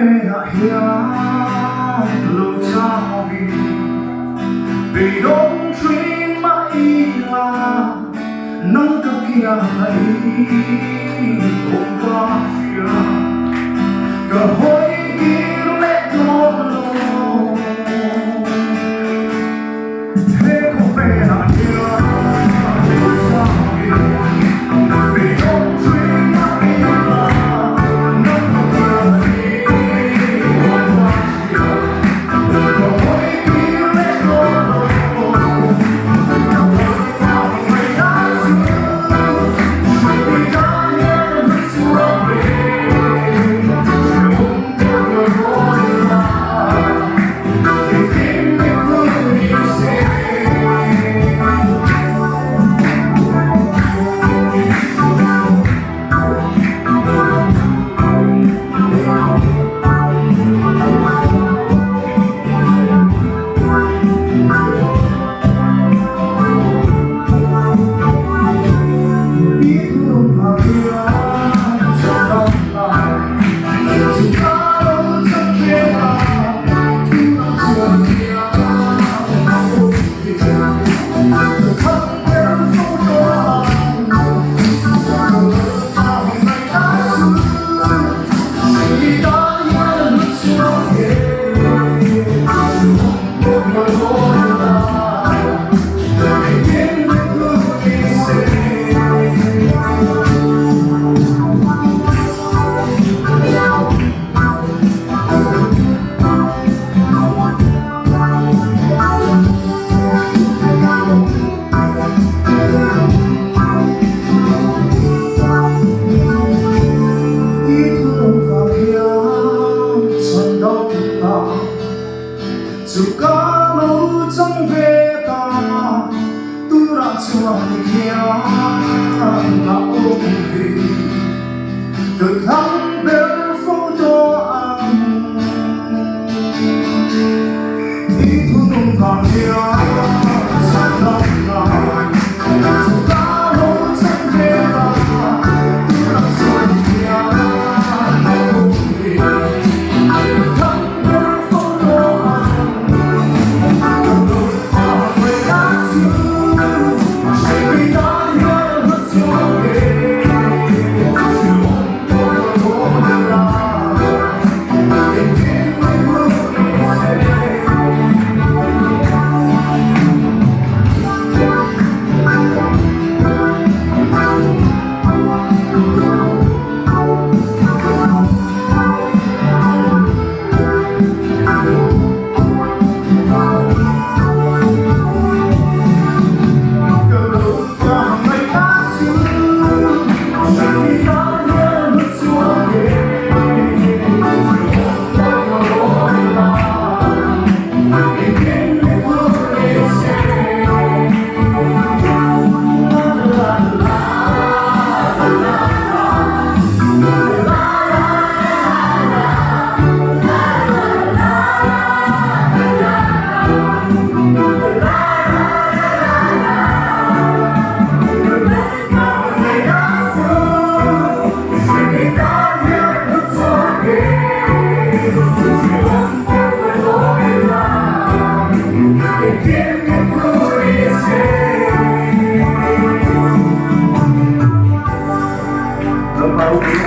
đã hiểu lâu cho vì đông truy mãi là nắng cực kia ấy hôm qua kia cơ hội kia lẽ một lâu thế có vẻ là hiểu lâu cho vì đông truy mãi là nắng cực kia ấy hôm qua kia cơ hội kia lẽ một lâu dù có lâu chẳng về ta tôi đã cho đi theo là ôm vì cực thắng đến phố to ăn ý thu nung vàng kia sáng lòng ngài dù có lâu chẳng về ta tôi đã cho đi theo là ôm vì cực thắng đến phố to ăn Hãy subscribe